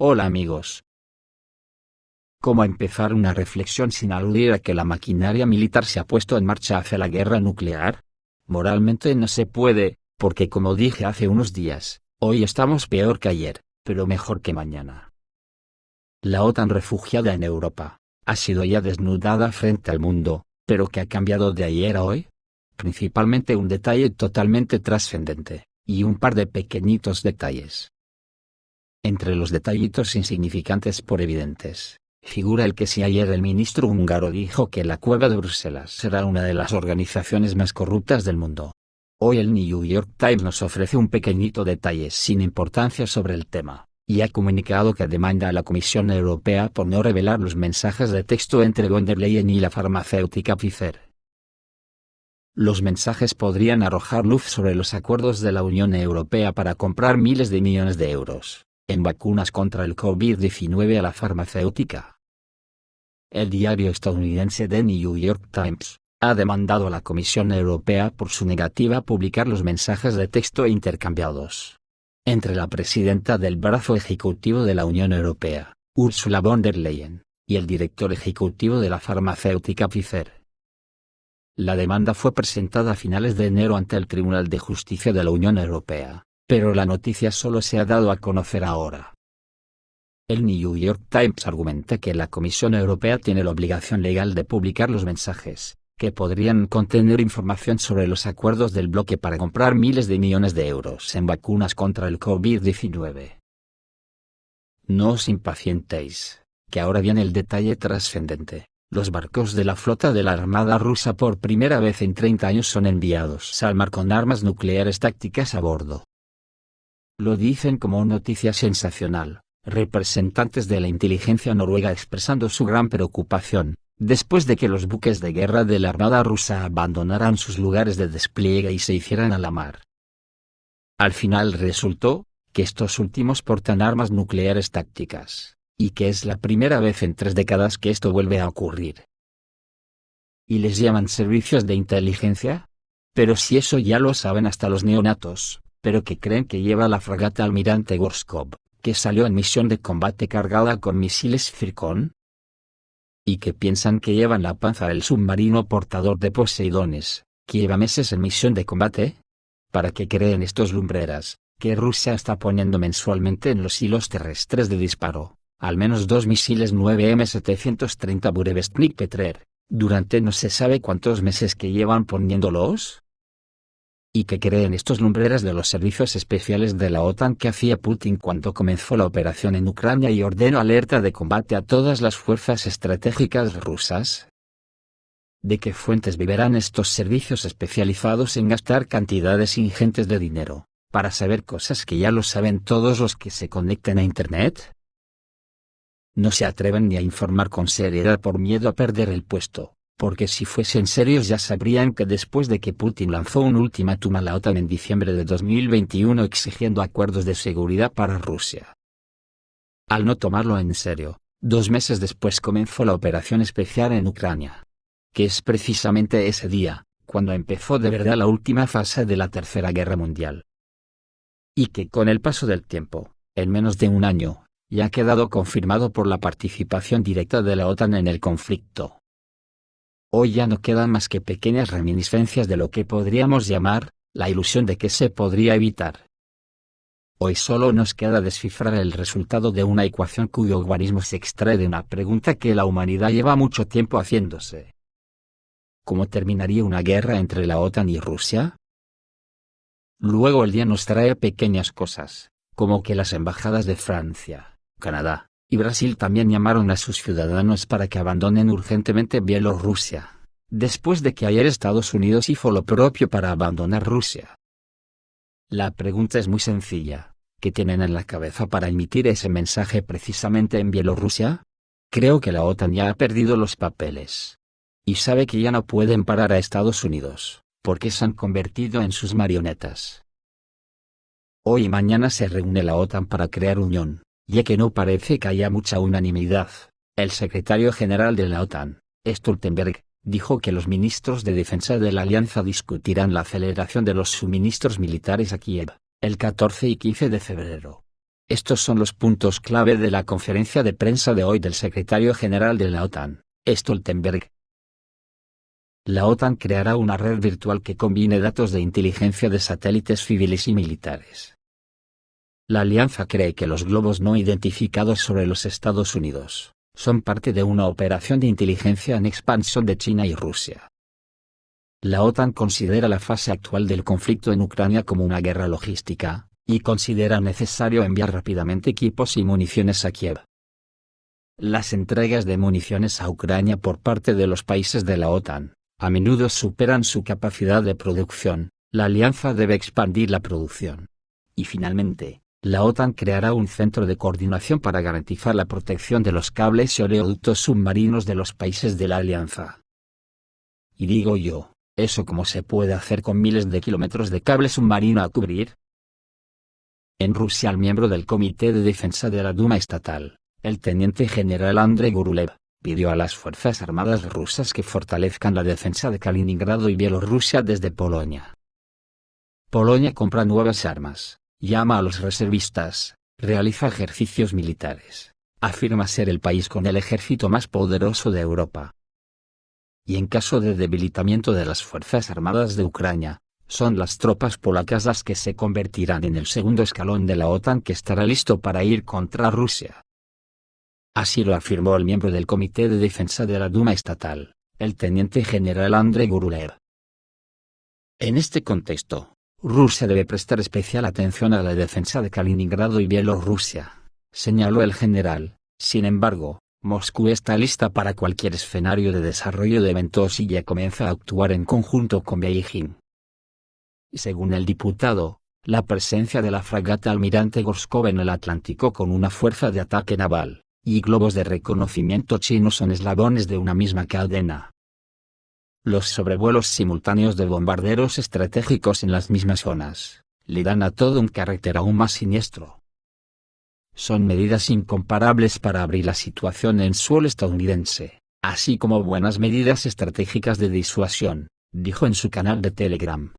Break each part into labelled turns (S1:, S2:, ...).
S1: Hola amigos. ¿Cómo empezar una reflexión sin aludir a que la maquinaria militar se ha puesto en marcha hacia la guerra nuclear? Moralmente no se puede, porque como dije hace unos días, hoy estamos peor que ayer, pero mejor que mañana. La OTAN refugiada en Europa, ha sido ya desnudada frente al mundo, pero ¿qué ha cambiado de ayer a hoy? Principalmente un detalle totalmente trascendente, y un par de pequeñitos detalles. Entre los detallitos insignificantes por evidentes, figura el que si ayer el ministro húngaro dijo que la cueva de Bruselas será una de las organizaciones más corruptas del mundo. Hoy el New York Times nos ofrece un pequeñito detalle sin importancia sobre el tema, y ha comunicado que demanda a la Comisión Europea por no revelar los mensajes de texto entre von der Leyen y la farmacéutica Pfizer. Los mensajes podrían arrojar luz sobre los acuerdos de la Unión Europea para comprar miles de millones de euros en vacunas contra el COVID-19 a la farmacéutica. El diario estadounidense The New York Times ha demandado a la Comisión Europea por su negativa a publicar los mensajes de texto intercambiados entre la presidenta del brazo ejecutivo de la Unión Europea, Ursula von der Leyen, y el director ejecutivo de la farmacéutica Pfizer. La demanda fue presentada a finales de enero ante el Tribunal de Justicia de la Unión Europea, pero la noticia solo se ha dado a conocer ahora. El New York Times argumenta que la Comisión Europea tiene la obligación legal de publicar los mensajes, que podrían contener información sobre los acuerdos del bloque para comprar miles de millones de euros en vacunas contra el COVID-19. No os impacientéis, que ahora viene el detalle trascendente. Los barcos de la flota de la Armada rusa por primera vez en 30 años son enviados al mar con armas nucleares tácticas a bordo. Lo dicen como noticia sensacional, representantes de la inteligencia noruega expresando su gran preocupación, después de que los buques de guerra de la Armada rusa abandonaran sus lugares de despliegue y se hicieran a la mar. Al final resultó que estos últimos portan armas nucleares tácticas, y que es la primera vez en 3 décadas que esto vuelve a ocurrir. ¿Y les llaman servicios de inteligencia? Pero si eso ya lo saben hasta los neonatos, pero que creen que lleva la fragata Almirante Gorskov, que salió en misión de combate cargada con misiles Zircon. Y que piensan que llevan la panza del submarino portador de Poseidones, que lleva meses en misión de combate. ¿Para qué creen estos lumbreras que Rusia está poniendo mensualmente en los hilos terrestres de disparo al menos 2 misiles 9M730 Burevestnik Petrer, durante no se sabe cuántos meses que llevan poniéndolos? ¿Y qué creen estos lumbreras de los servicios especiales de la OTAN que hacía Putin cuando comenzó la operación en Ucrania y ordenó alerta de combate a todas las fuerzas estratégicas rusas? ¿De qué fuentes vivirán estos servicios especializados en gastar cantidades ingentes de dinero para saber cosas que ya lo saben todos los que se conecten a Internet? No se atreven ni a informar con seriedad por miedo a perder el puesto, porque si fuesen serios ya sabrían que después de que Putin lanzó un ultimátum a la OTAN en diciembre de 2021 exigiendo acuerdos de seguridad para Rusia. Al no tomarlo en serio, 2 meses después comenzó la operación especial en Ucrania, que es precisamente ese día, cuando empezó de verdad la última fase de la Tercera Guerra Mundial. Y que con el paso del tiempo, en menos de un año, ya ha quedado confirmado por la participación directa de la OTAN en el conflicto. Hoy ya no quedan más que pequeñas reminiscencias de lo que podríamos llamar la ilusión de que se podría evitar. Hoy solo nos queda descifrar el resultado de una ecuación cuyo logaritmo se extrae de una pregunta que la humanidad lleva mucho tiempo haciéndose. ¿Cómo terminaría una guerra entre la OTAN y Rusia? Luego el día nos trae pequeñas cosas, como que las embajadas de Francia, Canadá y Brasil también llamaron a sus ciudadanos para que abandonen urgentemente Bielorrusia, después de que ayer Estados Unidos hizo lo propio para abandonar Rusia. La pregunta es muy sencilla, ¿qué tienen en la cabeza para emitir ese mensaje precisamente en Bielorrusia? Creo que la OTAN ya ha perdido los papeles. Y sabe que ya no pueden parar a Estados Unidos, porque se han convertido en sus marionetas. Hoy y mañana se reúne la OTAN para crear unión, ya que no parece que haya mucha unanimidad. El secretario general de la OTAN, Stoltenberg, dijo que los ministros de defensa de la alianza discutirán la aceleración de los suministros militares a Kiev, el 14 y 15 de febrero. Estos son los puntos clave de la conferencia de prensa de hoy del secretario general de la OTAN, Stoltenberg. La OTAN creará una red virtual que combine datos de inteligencia de satélites civiles y militares. La alianza cree que los globos no identificados sobre los Estados Unidos son parte de una operación de inteligencia en expansión de China y Rusia. La OTAN considera la fase actual del conflicto en Ucrania como una guerra logística, y considera necesario enviar rápidamente equipos y municiones a Kiev. Las entregas de municiones a Ucrania por parte de los países de la OTAN a menudo superan su capacidad de producción. La alianza debe expandir la producción. Y finalmente, la OTAN creará un centro de coordinación para garantizar la protección de los cables y oleoductos submarinos de los países de la alianza. Y digo yo, ¿eso cómo se puede hacer con miles de kilómetros de cable submarino a cubrir? En Rusia, el miembro del Comité de Defensa de la Duma Estatal, el teniente general Andrei Gurulev, pidió a las Fuerzas Armadas rusas que fortalezcan la defensa de Kaliningrado y Bielorrusia desde Polonia. Polonia compra nuevas armas, llama a los reservistas, realiza ejercicios militares, afirma ser el país con el ejército más poderoso de Europa. Y en caso de debilitamiento de las Fuerzas Armadas de Ucrania, son las tropas polacas las que se convertirán en el segundo escalón de la OTAN que estará listo para ir contra Rusia. Así lo afirmó el miembro del Comité de Defensa de la Duma Estatal, el teniente general Andrei Gurulev. En este contexto, Rusia debe prestar especial atención a la defensa de Kaliningrado y Bielorrusia, señaló el general. Sin embargo, Moscú está lista para cualquier escenario de desarrollo de eventos y ya comienza a actuar en conjunto con Beijing. Según el diputado, la presencia de la fragata Almirante Gorskov en el Atlántico con una fuerza de ataque naval y globos de reconocimiento chinos son eslabones de una misma cadena. Los sobrevuelos simultáneos de bombarderos estratégicos en las mismas zonas le dan a todo un carácter aún más siniestro. Son medidas incomparables para abrir la situación en suelo estadounidense, así como buenas medidas estratégicas de disuasión, dijo en su canal de Telegram.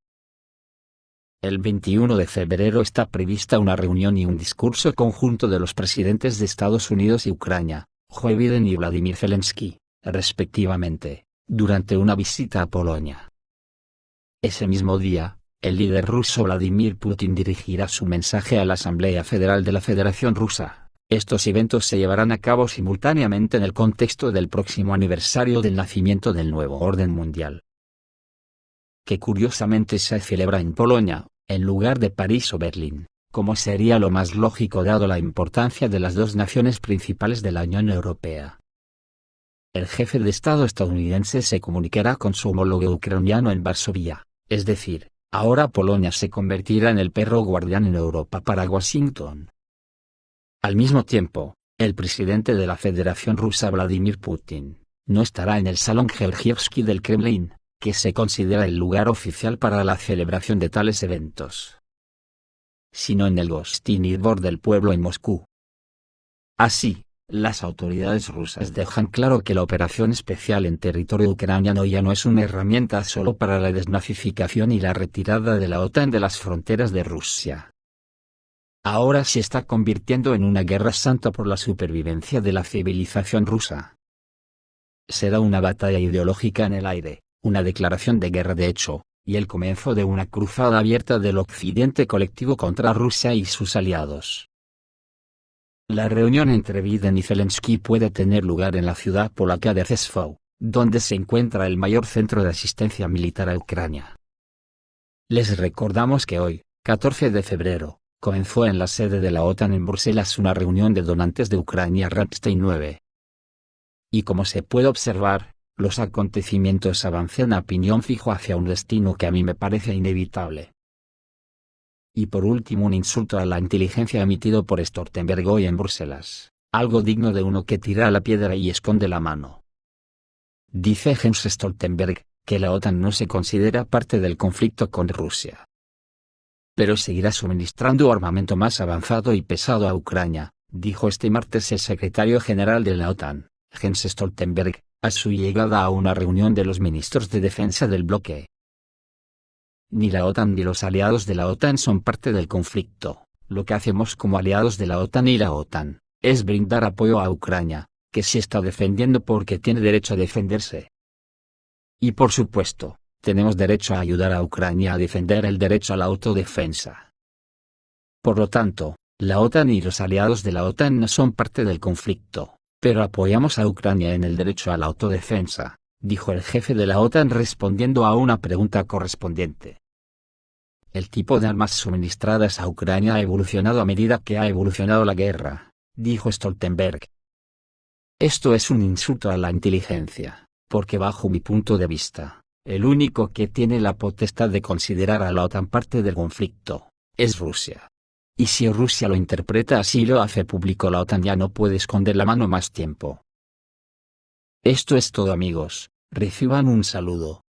S1: El 21 de febrero está prevista una reunión y un discurso conjunto de los presidentes de Estados Unidos y Ucrania, Joe Biden y Vladimir Zelensky, respectivamente, durante una visita a Polonia. Ese mismo día, el líder ruso Vladimir Putin dirigirá su mensaje a la Asamblea Federal de la Federación Rusa. Estos eventos se llevarán a cabo simultáneamente en el contexto del próximo aniversario del nacimiento del nuevo orden mundial, que curiosamente se celebra en Polonia, en lugar de París o Berlín, como sería lo más lógico dado la importancia de las dos naciones principales de la Unión Europea. El jefe de Estado estadounidense se comunicará con su homólogo ucraniano en Varsovia, es decir, ahora Polonia se convertirá en el perro guardián en Europa para Washington. Al mismo tiempo, el presidente de la Federación Rusa Vladimir Putin no estará en el Salón Georgievsky del Kremlin, que se considera el lugar oficial para la celebración de tales eventos, sino en el Gostinny Dvor del pueblo en Moscú. Así, las autoridades rusas dejan claro que la operación especial en territorio ucraniano ya no es una herramienta solo para la desnazificación y la retirada de la OTAN de las fronteras de Rusia. Ahora se está convirtiendo en una guerra santa por la supervivencia de la civilización rusa. Será una batalla ideológica en el aire, una declaración de guerra de hecho, y el comienzo de una cruzada abierta del occidente colectivo contra Rusia y sus aliados. La reunión entre Biden y Zelensky puede tener lugar en la ciudad polaca de Rzeszów, donde se encuentra el mayor centro de asistencia militar a Ucrania. Les recordamos que hoy, 14 de febrero, comenzó en la sede de la OTAN en Bruselas una reunión de donantes de Ucrania Ramstein 9. Y como se puede observar, los acontecimientos avanzan a piñón fijo hacia un destino que a mí me parece inevitable. Y por último, un insulto a la inteligencia emitido por Stoltenberg hoy en Bruselas, algo digno de uno que tira la piedra y esconde la mano. Dice Jens Stoltenberg, que la OTAN no se considera parte del conflicto con Rusia, pero seguirá suministrando armamento más avanzado y pesado a Ucrania, dijo este martes el secretario general de la OTAN, Jens Stoltenberg, a su llegada a una reunión de los ministros de defensa del bloque. Ni la OTAN ni los aliados de la OTAN son parte del conflicto, Lo que hacemos como aliados de la OTAN y la OTAN, es brindar apoyo a Ucrania, que se está defendiendo porque tiene derecho a defenderse. Y por supuesto, tenemos derecho a ayudar a Ucrania a defender el derecho a la autodefensa. Por lo tanto, la OTAN y los aliados de la OTAN no son parte del conflicto, pero apoyamos a Ucrania en el derecho a la autodefensa, dijo el jefe de la OTAN respondiendo a una pregunta correspondiente. El tipo de armas suministradas a Ucrania ha evolucionado a medida que ha evolucionado la guerra, dijo Stoltenberg. Esto es un insulto a la inteligencia, porque bajo mi punto de vista, el único que tiene la potestad de considerar a la OTAN parte del conflicto, es Rusia. Y si Rusia lo interpreta así y lo hace público, la OTAN ya no puede esconder la mano más tiempo. Esto es todo, amigos, reciban un saludo.